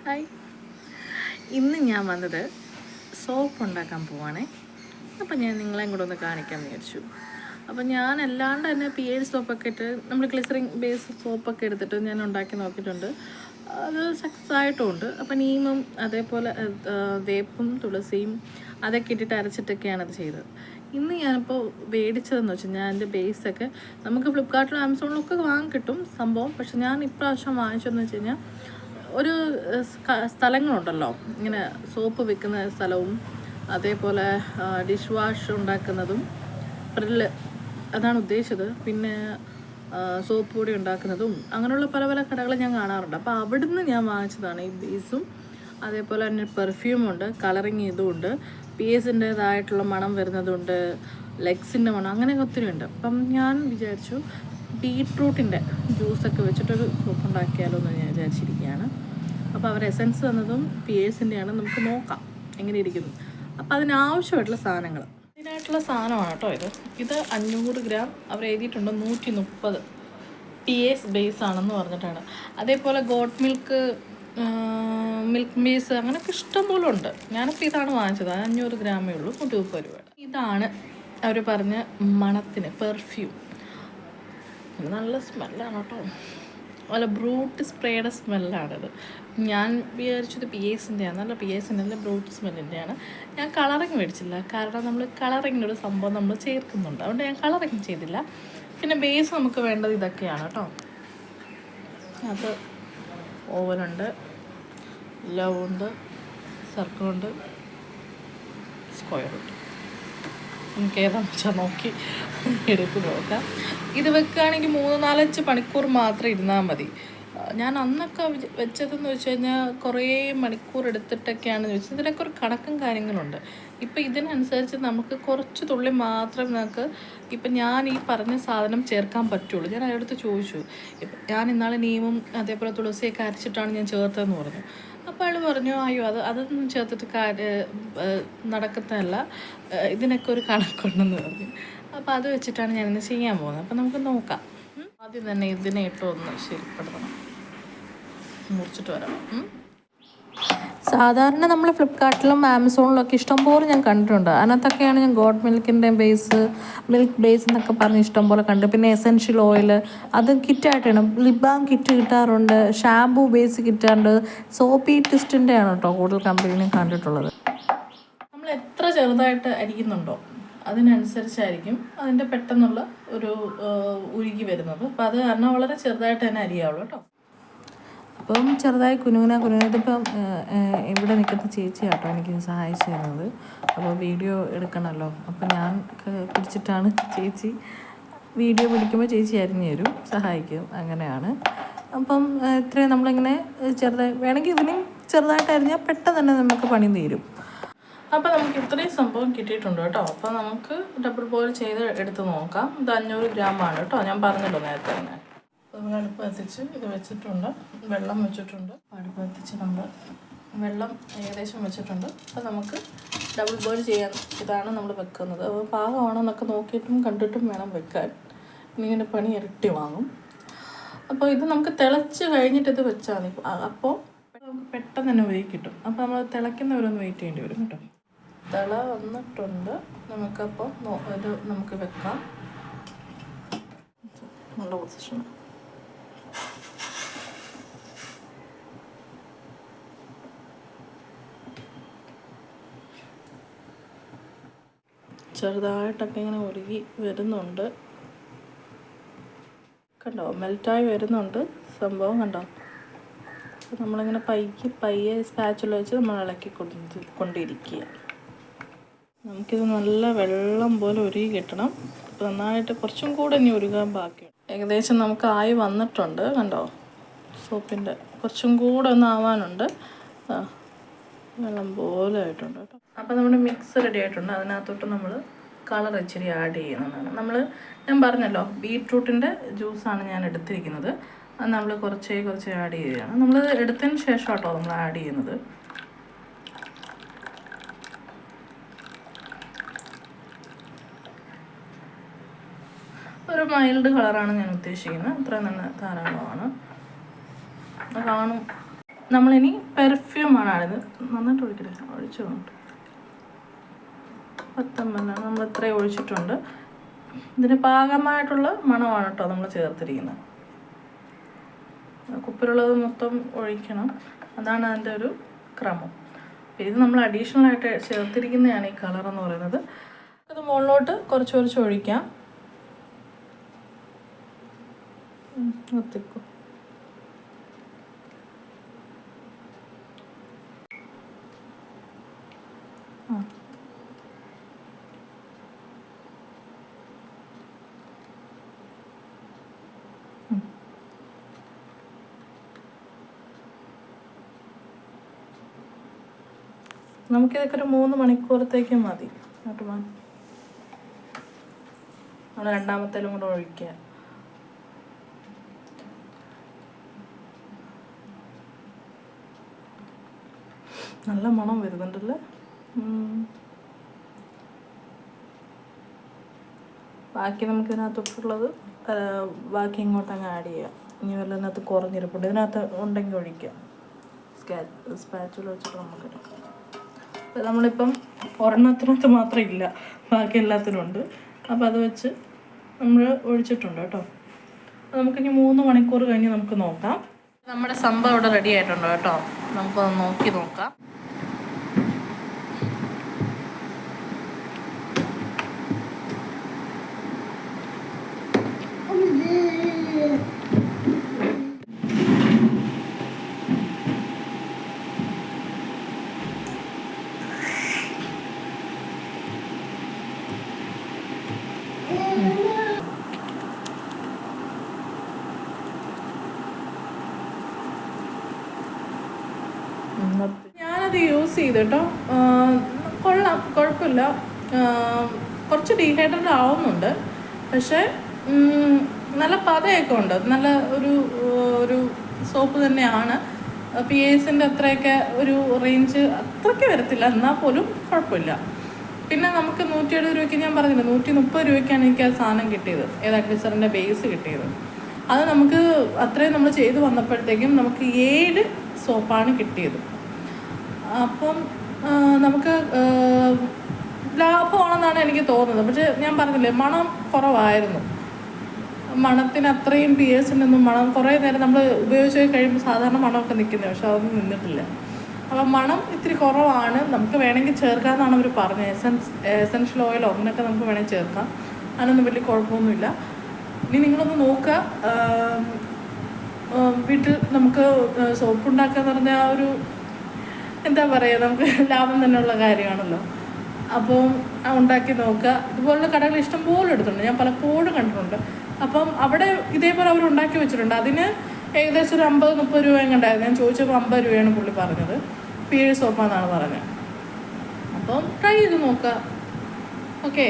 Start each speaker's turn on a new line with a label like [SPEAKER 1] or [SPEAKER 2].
[SPEAKER 1] Hi, ഇന്ന് ഞാൻ വന്നത് സോപ്പ് ഉണ്ടാക്കാൻ പോവാണേ. അപ്പം ഞാൻ നിങ്ങളെയും കൂടെ ഒന്ന് കാണിക്കാമെന്ന് വിചാരിച്ചു. അപ്പം ഞാൻ അല്ലാണ്ട് തന്നെ പിയേഴ് സോപ്പൊക്കെ ഇട്ട് നമ്മൾ ഗ്ലിസറിൻ ബേസ് സോപ്പൊക്കെ എടുത്തിട്ട് ഞാൻ ഉണ്ടാക്കി നോക്കിയിട്ടുണ്ട്. അത് സക്സസ് ആയിട്ടുമുണ്ട്. അപ്പം നീമും അതേപോലെ വേപ്പും തുളസിയും അതൊക്കെ ഇട്ടിട്ട് അരച്ചിട്ടൊക്കെയാണ് അത് ചെയ്തത്. ഇന്ന് ഞാനിപ്പോൾ മേടിച്ചതെന്ന് വെച്ചാൽ ഞാൻ എൻ്റെ ബേസൊക്കെ നമുക്ക് ഫ്ലിപ്കാർട്ടിലും ആമസോണിലൊക്കെ വാങ്ങാൻ കിട്ടും സംഭവം. പക്ഷെ ഞാൻ ഇപ്രാവശ്യം വാങ്ങിച്ചതെന്ന് വെച്ച് കഴിഞ്ഞാൽ ഒരു സ്ഥലങ്ങളുണ്ടല്ലോ, ഇങ്ങനെ സോപ്പ് വിൽക്കുന്ന സ്ഥലവും അതേപോലെ ഡിഷ് വാഷ് ഉണ്ടാക്കുന്നതും പ്രില്ല് അതാണ് ഉദ്ദേശിച്ചത്. പിന്നെ സോപ്പ് പൊടി ഉണ്ടാക്കുന്നതും അങ്ങനെയുള്ള പല പല കടകൾ ഞാൻ കാണാറുണ്ട്. അപ്പോൾ അവിടുന്ന് ഞാൻ വാങ്ങിച്ചതാണ് ഈ ബേസും. അതേപോലെ തന്നെ പെർഫ്യൂമുണ്ട്, കളറിങ് ഇതുമുണ്ട്, പി എസിൻ്റേതായിട്ടുള്ള മണം വരുന്നതുണ്ട്, ലെഗ്സിൻ്റെ മണം, അങ്ങനെയൊക്കെ ഒത്തിരി ഉണ്ട്. അപ്പം ഞാൻ വിചാരിച്ചു ബീട്രൂട്ടിൻ്റെ ജ്യൂസൊക്കെ വെച്ചിട്ടൊരു സോപ്പ് ഉണ്ടാക്കിയാലോ എന്ന് ഞാൻ വിചാരിച്ചിരിക്കുകയാണ്. അപ്പോൾ അവർ എസൻസ് തന്നതും പിയേഴ്സിൻ്റെയാണ്. നമുക്ക് നോക്കാം എങ്ങനെ ഇരിക്കുന്നു. അപ്പോൾ അതിനാവശ്യമായിട്ടുള്ള സാധനങ്ങൾ, ഇതിനായിട്ടുള്ള സാധനമാണ് കേട്ടോ ഇത് 500 ഗ്രാം. അവർ എഴുതിയിട്ടുണ്ട് 130 പിയേഴ്സ് ബേസ് ആണെന്ന് പറഞ്ഞിട്ടാണ്. അതേപോലെ ഗോട്ട് മിൽക്ക് ബേസ് അങ്ങനെയൊക്കെ ഇഷ്ടം പോലെ ഉണ്ട്. ഞാനിപ്പോൾ ഇതാണ് വാങ്ങിച്ചത്. 500 ഗ്രാമേ ഉള്ളൂ, 130 രൂപ. ഇതാണ് അവർ പറഞ്ഞ മണത്തിന് പെർഫ്യൂം. നല്ല സ്മെല്ലാണ് കേട്ടോ, നല്ല ബ്രൂട്ട് സ്പ്രേയുടെ സ്മെല്ലാണിത്. ഞാൻ വിചാരിച്ചത് പി എസിൻ്റെയാണ്. നല്ല പി എസിൻ്റെ നല്ല ബ്രൂട്ട് സ്മെല്ലിൻ്റെയാണ്. ഞാൻ കളറിങ് മേടിച്ചില്ല, കാരണം നമ്മൾ കളറിങ്ങിനൊരു സംഭവം നമ്മൾ ചേർക്കുന്നുണ്ട്, അതുകൊണ്ട് ഞാൻ കളറിങ് ചെയ്തില്ല. പിന്നെ ബേസ് നമുക്ക് വേണ്ടത് ഇതൊക്കെയാണ് കേട്ടോ. അത് ഓവനുണ്ട്, ലവുണ്ട്, സർക്കിളുണ്ട്, സ്ക്വയറുണ്ട്. നമുക്ക് ഏതാണെന്ന് വെച്ചാൽ നോക്കി എടുത്ത് നോക്കാം. ഇത് വെക്കുകയാണെങ്കിൽ 3-4 മണിക്കൂർ മാത്രം ഇരുന്നാൽ മതി. ഞാൻ അന്നൊക്കെ വെച്ചതെന്ന് വെച്ച് കഴിഞ്ഞാൽ കുറേ മണിക്കൂർ എടുത്തിട്ടൊക്കെയാണ് വെച്ചത്. ഇതിനൊക്കെ ഒരു കണക്കും കാര്യങ്ങളുണ്ട്. ഇപ്പം ഇതിനനുസരിച്ച് നമുക്ക് കുറച്ച് തുള്ളി മാത്രം നമുക്ക് ഇപ്പം ഞാൻ ഈ പറഞ്ഞ സാധനം ചേർക്കാൻ പറ്റുള്ളൂ. ഞാൻ അയാളടുത്ത് ചോദിച്ചു, ഇപ്പം ഞാൻ ഇന്നാളെ നീമും അതേപോലെ തുളസിയൊക്കെ അരച്ചിട്ടാണ് ഞാൻ ചേർത്തതെന്ന് പറഞ്ഞു. അപ്പോൾ അയാൾ പറഞ്ഞു, അയ്യോ അതൊന്നും ചേർത്തിട്ട് നടക്കുന്നതല്ല, ഇതിനൊക്കെ ഒരു കണക്കുണ്ടെന്ന് പറഞ്ഞു. അപ്പോൾ അത് വെച്ചിട്ടാണ് ഞാനിന്ന് ചെയ്യാൻ പോകുന്നത്. അപ്പോൾ നമുക്ക് നോക്കാം. ആദ്യം തന്നെ ഇതിനെ ഒന്ന് ശരിപ്പെടുത്തണം, മുറിച്ചിട്ട് വരാം. സാധാരണ നമ്മൾ ഫ്ലിപ്കാർട്ടിലും ആമസോണിലൊക്കെ ഇഷ്ടംപോലെ ഞാൻ കണ്ടിട്ടുണ്ട്. അതിനകത്തൊക്കെയാണ് ഞാൻ ഗോഡ് മിൽക്കിൻ്റെ ബേസ്, മിൽക്ക് ബേസ് എന്നൊക്കെ പറഞ്ഞ് ഇഷ്ടംപോലെ കണ്ടു. പിന്നെ എസെൻഷ്യൽ ഓയിൽ അത് കിറ്റായിട്ടാണ്. ലിപ് ബാം കിറ്റ് കിട്ടാറുണ്ട്, ഷാമ്പൂ ബേസ് കിട്ടാറുണ്ട്. സോപ്പി ട്വിസ്റ്റിൻ്റെ ആണ് കേട്ടോ കൂടുതൽ കമ്പനിയും കണ്ടിട്ടുള്ളത്. നമ്മൾ എത്ര ചെറുതായിട്ട് അരിക്കുന്നുണ്ടോ അതിനനുസരിച്ചായിരിക്കും അതിൻ്റെ പെട്ടെന്നുള്ള ഒരു ഉരുകി വരുന്നത്. അപ്പോൾ അത് കാരണം വളരെ ചെറുതായിട്ട് തന്നെ അരിയാവുള്ളൂ കേട്ടോ. അപ്പം ചെറുതായി ഇതിപ്പം ഇവിടെ നിൽക്കുന്ന ചേച്ചിയാട്ടോ എനിക്ക് സഹായിച്ചു തരുന്നത്. അപ്പോൾ വീഡിയോ എടുക്കണമല്ലോ, അപ്പം ഞാൻ പിടിച്ചിട്ടാണ് ചേച്ചി വീഡിയോ പിടിക്കുമ്പോൾ ചേച്ചി അരിഞ്ഞു തരും, സഹായിക്കും, അങ്ങനെയാണ്. അപ്പം ഇത്രയും നമ്മളിങ്ങനെ ചെറുതായി വേണമെങ്കിൽ ഇതിനും ചെറുതായിട്ട് അരിഞ്ഞാൽ പെട്ടെന്ന് തന്നെ നമുക്ക് പണി തീരും. അപ്പോൾ നമുക്ക് ഇത്രയും സംഭവം കിട്ടിയിട്ടുണ്ട് കേട്ടോ. അപ്പോൾ നമുക്ക് ഡബിൾ ബോയിൽ ചെയ്ത് എടുത്ത് നോക്കാം. ഇത് 500 ഗ്രാമാണ് കേട്ടോ, ഞാൻ പറഞ്ഞല്ലോ നേരത്തെ തന്നെ. നമ്മൾ അടുപ്പ് കത്തിച്ച് ഇത് വെച്ചിട്ടുണ്ട്, വെള്ളം വെച്ചിട്ടുണ്ട്. അടുപ്പ് കത്തിച്ച് നമ്മൾ വെള്ളം ഏകദേശം വെച്ചിട്ടുണ്ട്. അപ്പോൾ നമുക്ക് ഡബിൾ ബോയിൽ ചെയ്യാൻ ഇതാണ് നമ്മൾ വെക്കുന്നത്. അപ്പോൾ പാകമാണെന്നൊക്കെ നോക്കിയിട്ടും കണ്ടിട്ടും വേണം വെക്കാൻ, ഇങ്ങനെ പണി ഇരട്ടി വാങ്ങും. അപ്പോൾ ഇത് നമുക്ക് തിളച്ച് കഴിഞ്ഞിട്ട് ഇത് വെച്ചാൽ മതി. അപ്പോൾ പെട്ടെന്ന് തന്നെ ഉരുകി കിട്ടും. അപ്പോൾ നമ്മൾ തിളയ്ക്കുന്നവരൊന്ന് വെയിറ്റ് ചെയ്യേണ്ടി വരും കേട്ടോ. തിള വന്നിട്ടുണ്ട്, നമുക്കപ്പോൾ ഇത് നമുക്ക് വെക്കാം. നല്ല പൊസിഷൻ. ചെറുതായിട്ടൊക്കെ ഇങ്ങനെ ഉരുകി വരുന്നുണ്ട്, കണ്ടോ, മെൽറ്റായി വരുന്നുണ്ട് സംഭവം, കണ്ടോ. അപ്പോൾ നമ്മളിങ്ങനെ പയ്യെ സ്പാച്ചുല വെച്ച് നമ്മൾ ഇളക്കി കൊണ്ടിരിക്കുക. നമുക്കിത് നല്ല വെള്ളം പോലെ ഉരുകി കിട്ടണം. നന്നായിട്ട് കുറച്ചും കൂടെ ഇനി ഉരുകാൻ ബാക്കിയുണ്ട്. ഏകദേശം നമുക്ക് ആയി വന്നിട്ടുണ്ട്, കണ്ടോ. സോപ്പിൻ്റെ കുറച്ചും കൂടെ ഒന്ന് ആവാനുണ്ട്. വെള്ളം പോലെ ആയിട്ടുണ്ട് കേട്ടോ. അപ്പോൾ നമ്മുടെ മിക്സ് റെഡി ആയിട്ടുണ്ട്. അതിനകത്തോട്ട് നമ്മൾ കളർ ഇച്ചിരി ആഡ് ചെയ്യുന്നതാണ്. ഞാൻ പറഞ്ഞല്ലോ ബീട്രൂട്ടിൻ്റെ ജ്യൂസാണ് ഞാൻ എടുത്തിരിക്കുന്നത്. അത് നമ്മൾ കുറച്ച് ആഡ് ചെയ്യുകയാണ്. നമ്മൾ എടുത്തതിന് ശേഷം കേട്ടോ നമ്മൾ ആഡ് ചെയ്യുന്നത്. ഒരു മൈൽഡ് കളറാണ് ഞാൻ ഉദ്ദേശിക്കുന്നത്. അത്ര തന്നെ ധാരാളമാണ്. കാണും നമ്മളിനി പെർഫ്യൂമാണിത്. നന്നായിട്ട് ഒഴിക്കട്ടെ, ഒഴിച്ചു കൊണ്ട് 10 ml നമ്മൾ ഇത്രയും ഒഴിച്ചിട്ടുണ്ട്. ഇതിന് പാകമായിട്ടുള്ള മണമാണ് കേട്ടോ നമ്മൾ ചേർത്തിരിക്കുന്നത്. കുപ്പിലുള്ളത് മൊത്തം ഒഴിക്കണം, അതാണ് അതിൻ്റെ ഒരു ക്രമം. ഇത് നമ്മൾ അഡീഷണലായിട്ട് ചേർത്തിരിക്കുന്നതാണ് ഈ കളറെന്ന് പറയുന്നത്. ഇത് മുകളിലോട്ട് കുറച്ച് കുറച്ച് ഒഴിക്കാം. ഒത്തിക്കും നമുക്കിതൊക്കെ ഒരു 3 മണിക്കൂറത്തേക്ക് മതി. നമ്മൾ രണ്ടാമത്തേലും കൂടെ ഒഴിക്കുക. നല്ല മണം വരുന്നുണ്ടല്ലേ. ബാക്കി നമുക്കിതിനകത്തൊട്ടുള്ളത് ബാക്കി ഇങ്ങോട്ട് അങ്ങ് ആഡ് ചെയ്യാം. ഇനി വല്ലതിനകത്ത് കുറഞ്ഞിരിപ്പുണ്ട്, ഇതിനകത്ത് ഉണ്ടെങ്കിൽ ഒഴിക്കാം. സ്പാച്ചുല വെച്ചിട്ട് നമുക്കിടാം. നമ്മളിപ്പം ഒരെണ്ണത്തിനകത്ത് മാത്രം ഇല്ല, ബാക്കി എല്ലാത്തിനും ഉണ്ട്. അപ്പോൾ അത് വെച്ച് നമ്മൾ ഒഴിച്ചിട്ടുണ്ട് കേട്ടോ. നമുക്കിനി 3 മണിക്കൂർ കഴിഞ്ഞ് നമുക്ക് നോക്കാം. നമ്മുടെ സംഭവം ഇവിടെ റെഡി ആയിട്ടുണ്ട് കേട്ടോ. നമുക്കത് നോക്കി നോക്കാം. ഞാനത് യൂസ് ചെയ്തു കേട്ടോ. കൊള്ളാം, കുഴപ്പമില്ല. കുറച്ച് ഡീഹൈഡ്രേറ്റഡ് ആവുന്നുണ്ട്, പക്ഷേ നല്ല പതയൊക്കെ ഉണ്ട്. നല്ല ഒരു സോപ്പ് തന്നെയാണ്. PASൻ്റെ അത്രയൊക്കെ ഒരു റേഞ്ച് അത്രയ്ക്ക് വരത്തില്ല, എന്നാൽ പോലും കുഴപ്പമില്ല. പിന്നെ നമുക്ക് 170 രൂപയ്ക്ക്, ഞാൻ പറഞ്ഞില്ല 130 രൂപയ്ക്കാണ് എനിക്ക് ആ സാധനം കിട്ടിയത്, ഗ്ലിസറിൻ്റെ ബേസ് കിട്ടിയത്. അത് നമുക്ക് അത്രയും നമ്മൾ ചെയ്ത് വന്നപ്പോഴത്തേക്കും നമുക്ക് 7 സോപ്പാണ് കിട്ടിയത്. അപ്പം നമുക്ക് ലാഭമാണെന്നാണ് എനിക്ക് തോന്നുന്നത്. പക്ഷേ ഞാൻ പറഞ്ഞില്ലേ, മണം കുറവായിരുന്നു. മണത്തിന് അത്രയും PASനൊന്നും മണം കുറേ നേരം നമ്മൾ ഉപയോഗിച്ച് കഴിയുമ്പോൾ സാധാരണ മണമൊക്കെ നിൽക്കുന്നത്, പക്ഷെ അതൊന്നും നിന്നിട്ടില്ല. അപ്പം മണം ഇത്തിരി കുറവാണ്. നമുക്ക് വേണമെങ്കിൽ ചേർക്കാമെന്നാണ് അവർ പറഞ്ഞത്. എസൻഷ്യൽ ഓയിലോ അങ്ങനെയൊക്കെ നമുക്ക് വേണമെങ്കിൽ ചേർക്കാം, അതിനൊന്നും വലിയ കുഴപ്പമൊന്നുമില്ല. ഇനി നിങ്ങളൊന്ന് നോക്കുക. വീട്ടിൽ നമുക്ക് സോപ്പ് ഉണ്ടാക്കുക എന്ന് പറഞ്ഞാൽ ഒരു എന്താ പറയുക, നമുക്ക് ലാഭം തന്നെയുള്ള കാര്യമാണല്ലോ. അപ്പോൾ ഉണ്ടാക്കി നോക്കുക. ഇതുപോലുള്ള കടകൾ ഇഷ്ടംപോലെ എടുത്തിട്ടുണ്ട്, ഞാൻ പലപ്പോഴും കണ്ടിട്ടുണ്ട്. അപ്പം അവിടെ ഇതേപോലെ അവർ ഉണ്ടാക്കി വെച്ചിട്ടുണ്ട്. അതിന് ഏകദേശം ഒരു 50-30 രൂപ എങ്ങണ്ടായിരുന്നു. ഞാൻ ചോദിച്ചപ്പോൾ 50 രൂപയാണ് പുള്ളി പറഞ്ഞത്. 7 സോപ്പാന്നാണ് പറഞ്ഞത്. അപ്പം ട്രൈ ചെയ്ത് നോക്കുക. ഓക്കെ.